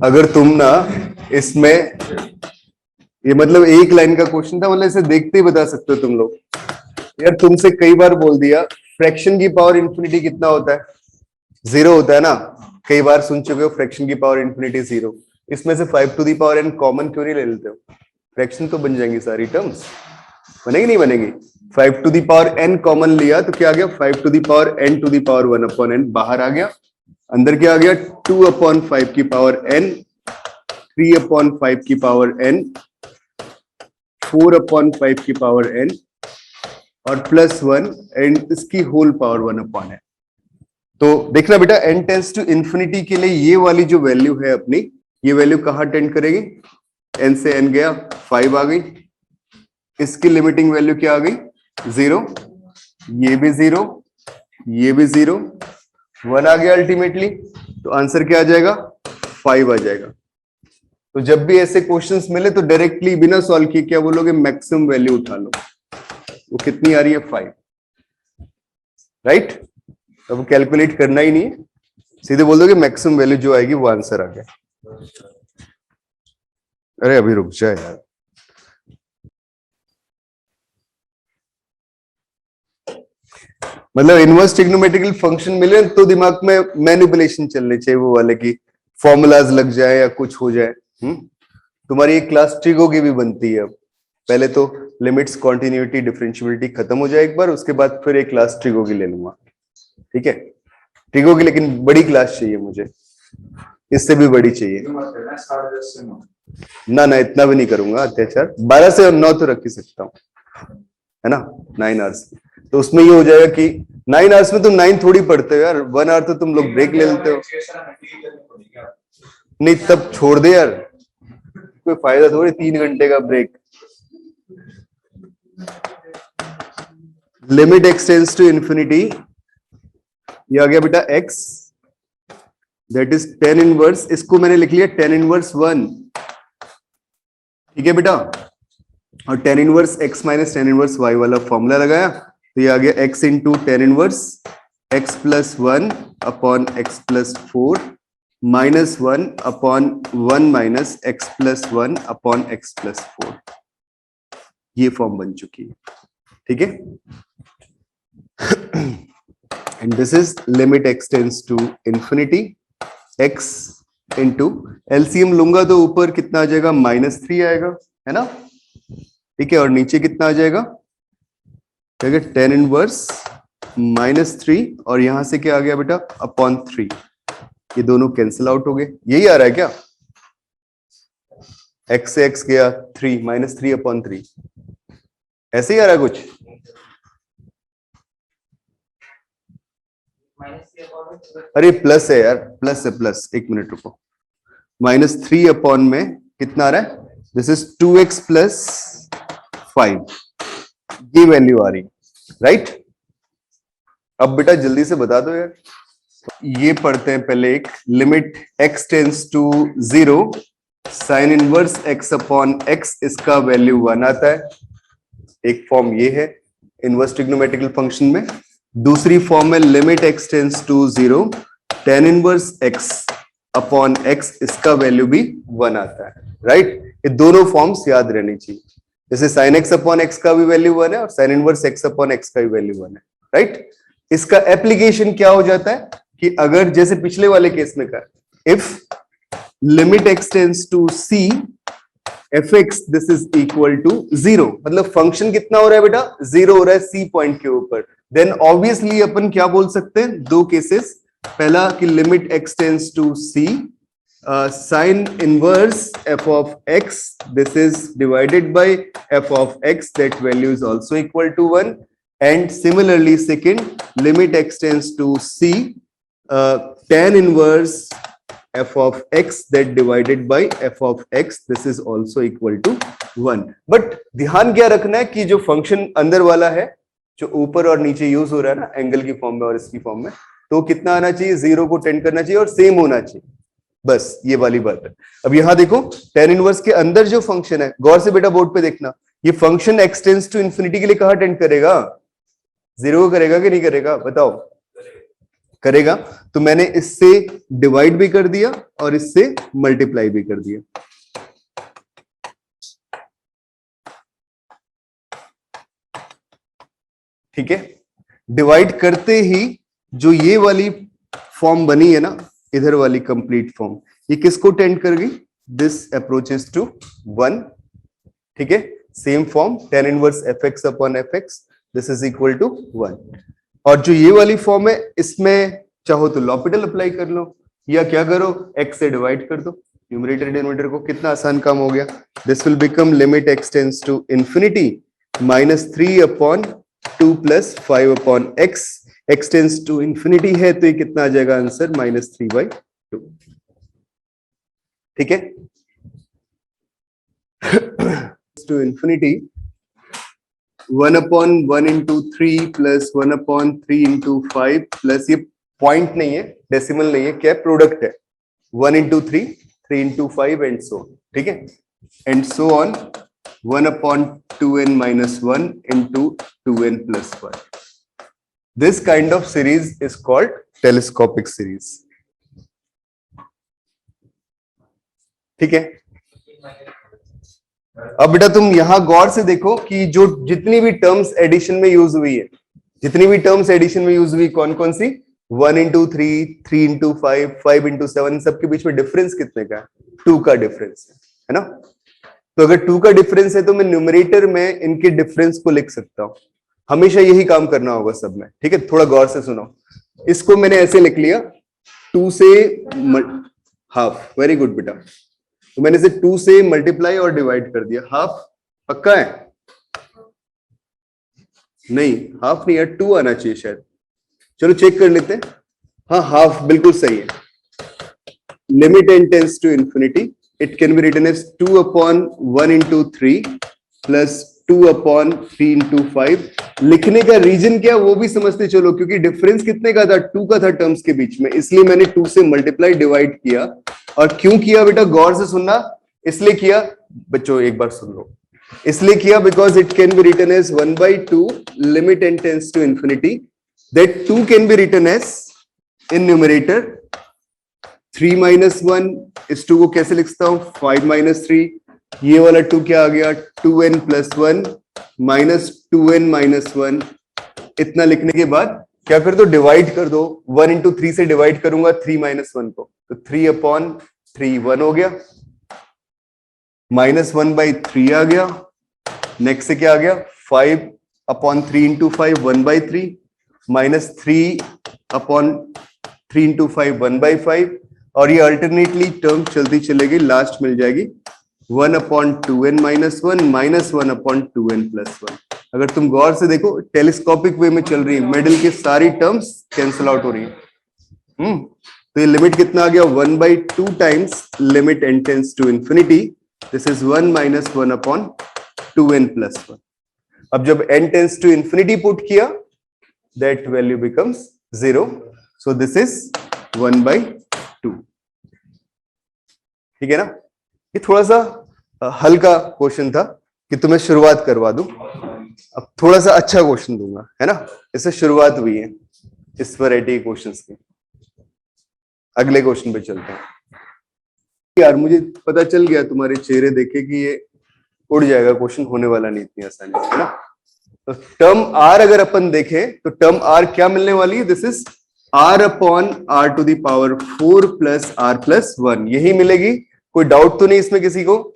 अगर तुम ना इसमें, ये मतलब एक लाइन का क्वेश्चन था, मतलब इसे देखते ही बता सकते हो तुम लोग। यार तुमसे कई बार बोल दिया, फ्रैक्शन की पावर इंफिनिटी कितना होता है? 0 होता है ना। कई बार सुन चुके हो फ्रैक्शन की पावर इंफिनिटी 0। इसमें से 5 to the power n common क्यों नहीं ले लेते हो? फ्रैक्शन तो बन जाएंगी सारी टर्म्स, बनेगी नहीं बनेगी? 5 to the power n common लिया तो क्या आ गया? 5 to the power n to the power 1 upon n बाहर आ गया। अंदर क्या आ गया? 2 अपॉन 5 की पावर n, 3 अपॉन 5 की पावर n, 4 अपॉन 5 की पावर n और प्लस 1 एंड इसकी होल पावर 1 अपॉन n। तो देखना बेटा, n टेंस टू इंफिनिटी के लिए ये वाली जो वैल्यू है अपनी, ये वैल्यू कहां टेंड करेगी? n से n गया, 5 आ गई। इसकी लिमिटिंग वैल्यू क्या आ गई? 0। ये भी 0, ये भी 0, 1 आ गया अल्टीमेटली। तो आंसर क्या आ जाएगा? 5 आ जाएगा। तो जब भी ऐसे क्वेश्चंस मिले तो डायरेक्टली बिना सॉल्व किए क्या बोलोगे? मैक्सिमम वैल्यू उठा लो। वो कितनी आ रही है? 5, राइट? अब कैलकुलेट करना ही नहीं है, सीधे बोल दोगे मैक्सिमम वैल्यू जो आएगी वो आंसर आ गया। अरे अभी रुक जाए यार। मतलब इनवर्स ट्रिग्नोमेट्रिकल फंक्शन मिले तो दिमाग में मैनिपुलेशन चलने चाहिए, वो वाले की फॉर्मूलाज लग जाए या कुछ हो जाए। तुम्हारी एक क्लास ट्रिगो की भी बनती है। अब पहले तो लिमिट्स, कॉन्टिन्यूटी, डिफरेंशियबिलिटी खत्म हो जाए एक बार, उसके बाद फिर एक क्लास ट्रिगो की ले लूंगा, ठीक है? ट्रिगो की लेकिन बड़ी क्लास चाहिए मुझे, इससे भी बड़ी चाहिए। ना ना, इतना भी नहीं करूंगा अत्याचार। 12 से 9 तो रख ही सकता हूँ, है ना? 9 आवर्स। तो उसमें ये हो जाएगा कि 9 आवर्स में तुम 9 थोड़ी पढ़ते हो यार, 1 आवर तो तुम लोग ब्रेक ले लेते हो। नहीं तब छोड़ दे यार, कोई फायदा थोड़ी 3 घंटे का break. Limit X tends to infinity, ये आ गया बेटा x, that is tan inverse, इसको मैंने लिख लिया tan इनवर्स 1, ठीक है बेटा? और tan inverse x minus tan inverse y वाला फॉर्मूला लगाया, तो ये आ गया x into tan inverse x plus 1 upon x plus 4 minus 1 upon 1 minus x plus 1 upon x plus 4। ये फॉर्म बन चुकी है, ठीक है? And this is limit x tends to infinity, x into LCM लूंगा तो ऊपर कितना आ जाएगा? -3 आएगा, है ना? ठीक है, और नीचे कितना आ जाएगा? क्या है? tan इनवर्स -3 और यहां से क्या आ गया बेटा? अपॉन 3। ये दोनों कैंसिल आउट हो गए। यही आ रहा है क्या? x से x गया 3, -3 अपॉन 3, ऐसे ही आ रहा है कुछ? अरे प्लस है यार, प्लस है, प्लस। एक मिनट रुको, -3 अपॉन में कितना आ रहा है? दिस इज 2x प्लस 5, ये वैल्यू आ रही, राइट? अब बेटा जल्दी से बता दो यार। ये पढ़ते हैं पहले एक, limit x tends to 0 sine inverse x upon x, इसका वैल्यू 1 आता है। एक फॉर्म ये है इनवर्स ट्रिग्नोमेट्रिकल फंक्शन में। दूसरी फॉर्म है limit x tends to 0 tan inverse x upon x, इसका वैल्यू भी 1 आता है, राइट? ये दोनों फॉर्म्स याद रहनी चाहिए। जैसे sin x अपॉन x का भी वैल्यू 1 है और sin inverse x upon x का भी वैल्यू 1 है, राइट? इसका एप्लीकेशन क्या हो जाता है कि अगर जैसे पिछले वाले केस में कहा, if limit x tends to c fx this is equal to 0, मतलब फंक्शन कितना हो रहा है बेटा? 0 हो रहा है c पॉइंट के ऊपर। देन ऑब्वियसली अपन क्या बोल सकते हैं? दो केसेस, पहला कि limit x tends to c sine inverse f of x this is divided by f of x, that value is also equal to 1। and similarly second, limit x tends to c tan inverse f of x that divided by f of x, this is also equal to 1। but ध्यान क्या रखना है कि जो function अंदर वाला है, जो ऊपर और नीचे यूज हो रहा है ना, एंगल की फॉर्म में और इसकी फॉर्म में, तो कितना आना चाहिए? 0 को टेंड करना चाहिए और सेम होना चाहिए, बस ये वाली बात है। अब यहां देखो tan इनवर्स के अंदर जो फंक्शन है, गौर से बेटा बोर्ड पे देखना, ये function x tends to infinity के लिए कहां टेंड करेगा? 0 को करेगा कि नहीं करेगा? बताओ। करेगा, तो मैंने इससे डिवाइड भी कर दिया और इससे मल्टीप्लाई भी कर दिया। ठीक है, डिवाइड करते ही जो ये वाली फॉर्म बनी है ना, इधर वाली कंप्लीट फॉर्म, ये किसको टेंड कर गई? This approaches to 1। ठीक है, same form tan inverse fx upon fx, this is equal to 1। और जो ये वाली फॉर्म है, इसमें चाहो तो लॉपिटल अप्लाई कर लो या क्या करो, x से डिवाइड कर दो न्यूमरेटर डिनोमिनेटर को। कितना आसान काम हो गया। This will become limit x tends to infinity -3 upon 2 plus 5 upon x। x tends to infinity है तो ये कितना आ जाएगा आंसर? -3/2। ठीक है, to infinity 1 upon 1 into 3 plus 1 upon 3 into 5 plus, ये पॉइंट नहीं है, डेसिमल नहीं है, क्या प्रोडक्ट है, 1 इंटू 3, 3 इंटू 5 एंड सो। ठीक है, and so on 1 upon 2n minus 1 into 2n plus 1. This kind of series is called telescopic series. ठीक है, अब बेटा तुम यहां गौर से देखो कि जो जितनी भी टर्म्स एडिशन में यूज हुई है, जितनी भी टर्म्स एडिशन में यूज हुई, कौन कौन सी? 1 इंटू 3, 3 इंटू 5, 5 इंटू 7, सबके बीच में डिफरेंस कितने का है? 2 का डिफरेंस है ना। तो अगर 2 का डिफरेंस है तो मैं न्यूमरेटर में इनके डिफरेंस को लिख सकता हूं। हमेशा यही काम करना होगा सब में। ठीक है, थोड़ा गौर से सुनो। इसको मैंने ऐसे लिख लिया, 2 से हाफ। वेरी गुड बेटा। तो मैंने इसे 2 से मल्टीप्लाई और डिवाइड कर दिया। हाफ पक्का है? नहीं, हाफ नहीं है, 2 आना चाहिए शायद। चलो चेक कर लेते हैं। हाँ, हाफ बिल्कुल सही है। Limit n tends to infinity, it can be written as 2 upon 1 into 3 plus 2 upon 3 into 5। लिखने का रीजन क्या वो भी समझते चलो, क्योंकि डिफरेंस कितने का था? 2 का था टर्म्स के बीच में, इसलिए मैंने 2 से मल्टीप्लाई डिवाइड किया। और क्यों किया बेटा, गौर से सुनना। इसलिए किया बच्चों, एक बार सुन लो, इसलिए किया because it can be written as 1/2 limit n tends to infinity, that 2 can be written as in numerator 3 minus 1। इस 2 को कैसे लिखता हूं? 5 minus 3। ये वाला 2 क्या आ गया? 2n plus 1 minus 2n minus 1। इतना लिखने के बाद क्या कर दो? डिवाइड कर दो। 1 इंटू 3 से डिवाइड करूंगा 3 minus 1 को, तो 3 अपॉन 3 1 हो गया, -1/3 आ गया। नेक्स्ट से क्या आ गया? 5 अपॉन 3 इंटू 5 1/3, -3 अपॉन 3 इंटू 5 1/5। और ये अल्टरनेटली टर्म चलती चलेगी, लास्ट मिल जाएगी 1 upon 2n minus 1 minus 1 upon 2n plus 1। अगर तुम गौर से देखो, टेलीस्कोपिक वे में चल रही है, मिडिल की सारी टर्म्स कैंसिल आउट हो रही है। तो ये लिमिट कितना आ गया? 1/2 times limit n tends to infinity, this is 1 minus 1 upon 2n plus 1। अब जब n tends to infinity put किया, that value becomes 0, so this is 1/2। ठीक है ना। ये थोड़ा सा हल्का क्वेश्चन था कि तुम्हें शुरुआत करवा दूं। अब थोड़ा सा अच्छा क्वेश्चन दूंगा, है ना। इससे शुरुआत हुई है इस वैरायटी के क्वेश्चंस की। अगले क्वेश्चन पे चलते हैं। यार मुझे पता चल गया, तुम्हारे चेहरे देखे कि ये उड़ जाएगा, क्वेश्चन होने वाला नहीं इतनी आसानी से, है ना। तो टर्म r अगर अपन देखें तो टर्म r क्या मिलने वाली है? This is r upon r to the power 4 plus r plus 1, यही मिलेगी। कोई डाउट तो नहीं इसमें किसी को?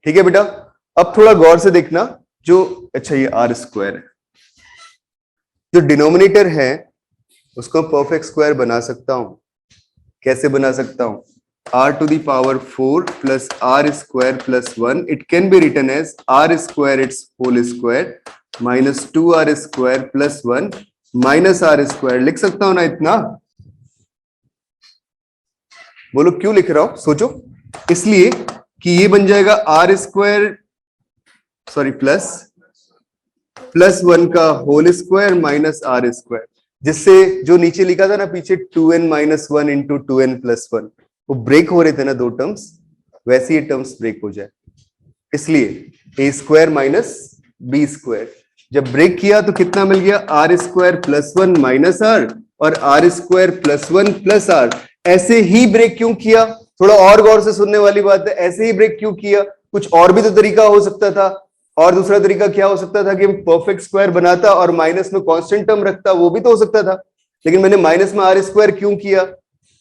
ठीक है बेटा। अब थोड़ा गौर से देखना, जो अच्छा ये r स्क्वायर है, जो डिनोमिनेटर है उसको परफेक्ट स्क्वायर बना सकता हूं। कैसे बना सकता हूं? r to the power 4 plus r square plus 1, it can be written as r square its whole square minus 2r square plus 1 minus r square. लिख सकता हूं ना इतना? बोलो क्यों लिख रहा हूं, सोचो। इसलिए कि ये बन जाएगा r स्क्वायर, सॉरी प्लस 1 का whole square minus r square, जिससे जो नीचे लिखा था ना पीछे 2n minus 1 into 2n plus 1, वो ब्रेक हो रहे थे ना दो टर्म्स, वैसे ये टर्म्स ब्रेक हो जाए। इसलिए a square minus b square जब ब्रेक किया तो कितना मिल गया? r square plus 1 minus r, और R square plus 1 plus R. ऐसे ही ब्रेक क्यों किया? थोड़ा और गौर से सुनने वाली बात है। ऐसे ही ब्रेक क्यों किया? कुछ और भी तो तरीका हो सकता था। और दूसरा तरीका क्या हो सकता था कि परफेक्ट स्क्वायर बनाता और माइनस में कांस्टेंट टर्म रखता, वो भी तो हो सकता था। लेकिन मैंने माइनस में आर स्क्वायर क्यों किया?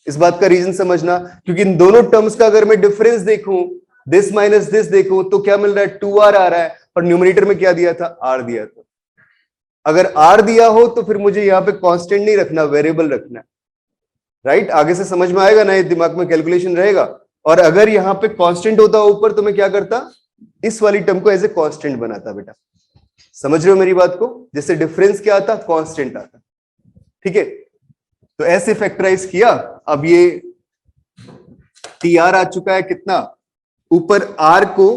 इस बात का रीजन समझना, क्योंकि इन दोनों टर्म्स का अगर मैं डिफरेंस देखूं, दिस माइनस दिस देखूं, तो क्या मिल रहा है? 2r आ रहा है, और न्यूमरेटर में क्या दिया था? r दिया था। अगर r दिया हो तो फिर मुझे यहाँ पे कांस्टेंट नहीं रखना, वेरिएबल रखना है, राइट? आगे से समझ में आएगा ना, ये दिमाग में कैलकुलेशन रहेगा। और अगर यहाँ पे कांस्टेंट होता ऊपर तो मैं क्या करता? इस वाली टर्म को एज ए कांस्टेंट बनाता। बेटा समझ रहे हो मेरी बात को? जैसे डिफरेंस क्या आता? कांस्टेंट आता। ठीक है, तो ऐसे फैक्टराइज किया। अब ये tr आ चुका है कितना ऊपर? r को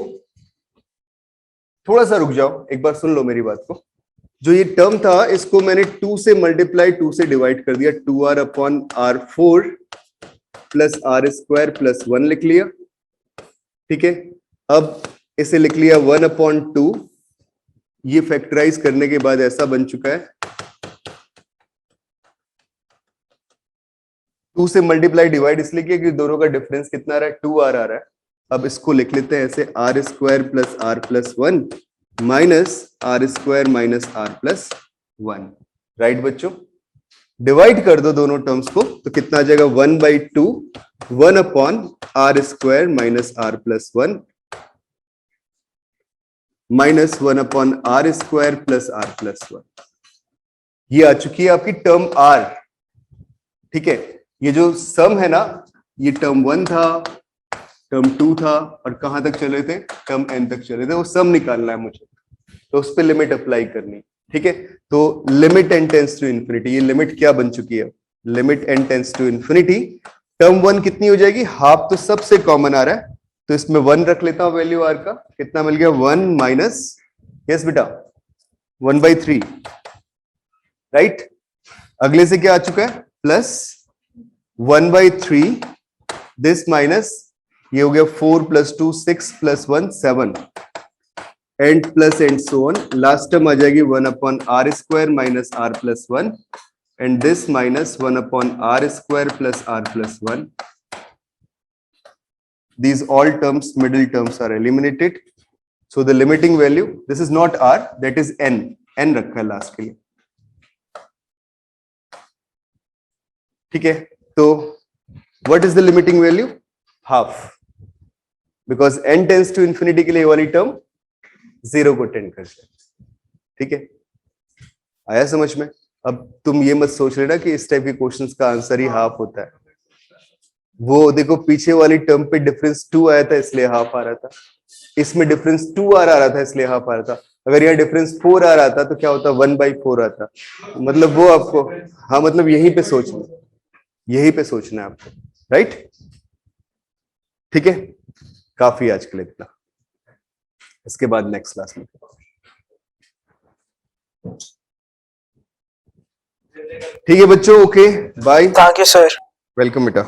थोड़ा सा रुक जाओ, एक बार सुन लो मेरी बात को। जो ये टर्म था इसको मैंने 2 से मल्टीप्लाई 2 से डिवाइड कर दिया, 2r upon r4 plus R square plus 1 लिख लिया। ठीक है, अब इसे लिख लिया 1 अपॉन 2। ये फैक्टराइज करने के बाद ऐसा बन चुका है, 2 से मल्टीप्लाई डिवाइड इसलिए किया कि दोनों का डिफरेंस कितना आ रहा है? 2r आ रहा है। अब इसको लिख लेते हैं ऐसे, r square plus are plus 1 minus r square minus are plus 1। Right बच्चों, डिवाइड कर दो दोनों टर्म्स को तो कितना आ जाएगा? 1/2 1 upon are square minus are plus 1 minus 1 upon are square plus are plus 1। ये आ चुकी है आपकी टर्म r। ठीक है, ये जो सम है ना, ये टर्म 1 था, टर्म 2 था, और कहां तक चले थे? टर्म n तक चले थे। वो सम निकालना है मुझे, तो उस पर लिमिट अप्लाई करनी। ठीक है, तो limit n tends to infinity, ये लिमिट क्या बन चुकी है? Limit n tends to infinity. Term 1 कितनी हो जाएगी? हाफ, तो सबसे कॉमन आ रहा है, तो इसमें 1 रख लेता हूं वैल्यू r का। कितना मिल गया? 1 माइनस, यस बेटा, 1/3। राइट, अगले से क्या आ चुका है? प्लस 1/3 दिस माइनस, ये हो गया 4 plus 2 6 plus 1 7 and plus and so on. Last term आ जाएगी 1 upon are square minus are plus 1 and this minus 1 upon are square plus are plus 1। These all terms, middle terms are eliminated. So the limiting value, this is not r, that is n, n रखा है last के लिए। ठीक है, तो what is the limiting value? Half, because n tends to infinity के लिए ये वाली टर्म 0 को टेंड करता है। ठीक है, आया समझ में? अब तुम ये मत सोच लेना कि इस टाइप के क्वेश्चंस का आंसर ही हाफ होता है। वो देखो, पीछे वाली टर्म पे डिफरेंस 2 आया था इसलिए हाफ आ रहा था, इसमें डिफरेंस 2r आ रहा था इसलिए हाफ आ रहा था। अगर यहाँ डिफरेंस 4 आ रहा था तो क्या होता? 1/4 आता। मतलब वो आपको, हाँ मतलब यहीं पे सोचना, यहीं पे सोचना है आपको। राइट, ठीक है, काफी आज के लिए इतना। इसके बाद नेक्स्ट क्लास में। ठीक है बच्चों, okay bye. Thank you sir. Welcome बेटा।